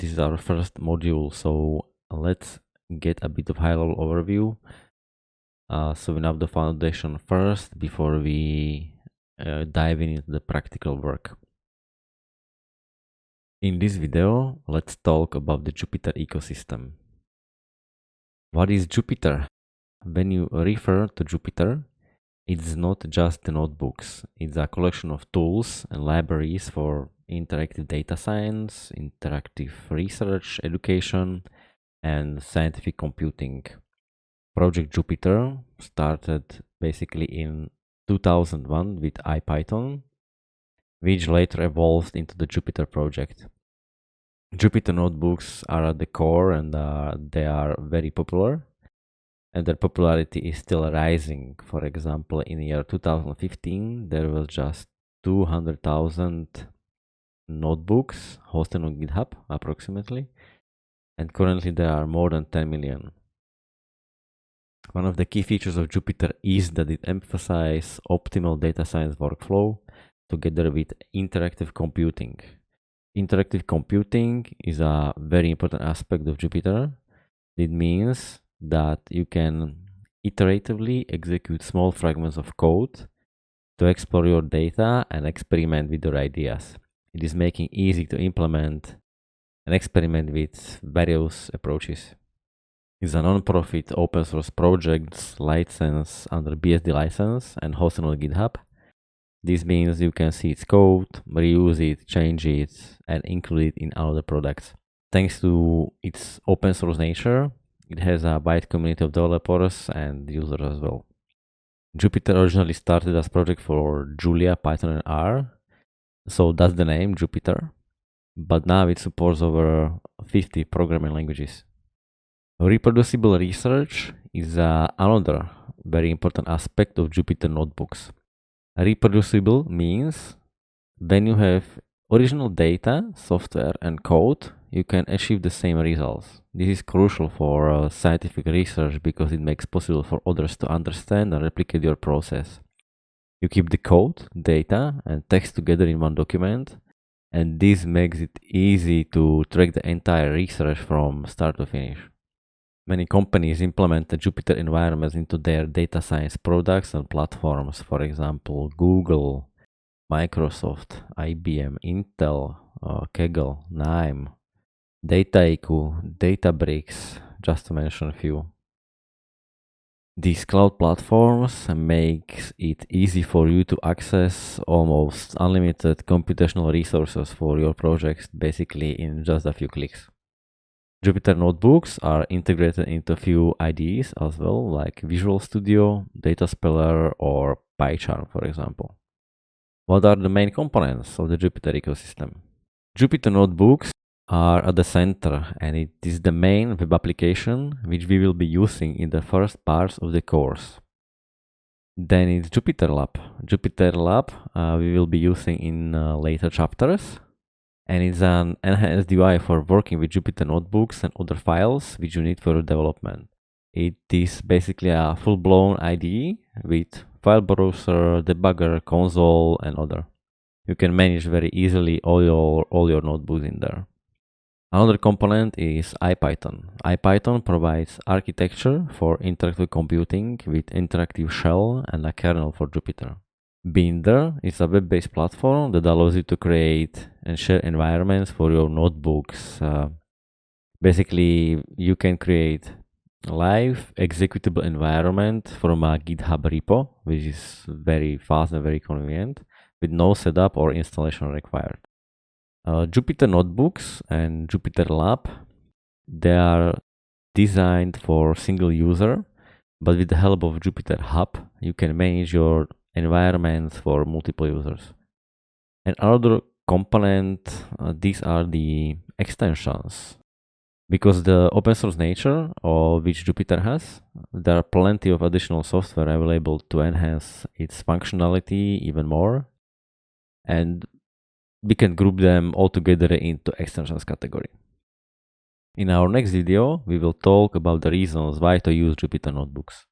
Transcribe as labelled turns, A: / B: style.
A: this is our first module, so let's get a bit of high-level overview. So we have the foundation first before we dive into the practical work. In this video, let's talk about the Jupyter ecosystem. What is Jupyter? When you refer to Jupyter, it's not just the notebooks. It's a collection of tools and libraries for interactive data science, interactive research, education, and scientific computing. Project Jupyter started basically in 2001 with IPython, which later evolved into the Jupyter project. Jupyter notebooks are at the core, and they are very popular, and their popularity is still rising. For example, in the year 2015, there was just 200,000 notebooks hosted on GitHub, approximately, and currently there are more than 10 million. One of the key features of Jupyter is that it emphasizes optimal data science workflow together with interactive computing. Interactive computing is a very important aspect of Jupyter. It means that you can iteratively execute small fragments of code to explore your data and experiment with your ideas. It is making it easy to implement and experiment with various approaches. It's a non-profit open source project licensed under BSD license and hosted on GitHub. This means you can see its code, reuse it, change it, and include it in other products. Thanks to its open source nature, it has a wide community of developers and users as well. Jupyter originally started as a project for Julia, Python, and R, so that's the name, Jupyter. But now it supports over 50 programming languages. Reproducible research is another very important aspect of Jupyter notebooks. Reproducible means when you have original data, software, and code, you can achieve the same results. This is crucial for scientific research because it makes it possible for others to understand and replicate your process. You keep the code, data, and text together in one document, and this makes it easy to track the entire research from start to finish. Many companies implement the Jupyter environments into their data science products and platforms. For example, Google, Microsoft, IBM, Intel, Kaggle, Nime, Dataiku, Databricks, just to mention a few. These cloud platforms make it easy for you to access almost unlimited computational resources for your projects, basically in just a few clicks. Jupyter notebooks are integrated into a few IDEs as well, like Visual Studio, Dataspeller, or PyCharm, for example. What are the main components of the Jupyter ecosystem? Jupyter notebooks are at the center, and it is the main web application which we will be using in the first parts of the course. Then it's Jupyter Lab. Jupyter Lab we will be using in later chapters. And it's an enhanced UI for working with Jupyter notebooks and other files which you need for your development. It is basically a full-blown IDE with file browser, debugger, console, and other. You can manage very easily all your notebooks in there. Another component is IPython. IPython provides architecture for interactive computing with interactive shell and a kernel for Jupyter. Binder is a web-based platform that allows you to create and share environments for your notebooks. Basically, you can create a live executable environment from a GitHub repo, which is very fast and very convenient, with no setup or installation required. Jupyter notebooks and Jupyter Lab, they are designed for single user, but with the help of Jupyter Hub, you can manage your environments for multiple users. And another component, these are the extensions. Because the open source nature of which Jupyter has, there are plenty of additional software available to enhance its functionality even more. And we can group them all together into extensions category. In our next video, we will talk about the reasons why to use Jupyter notebooks.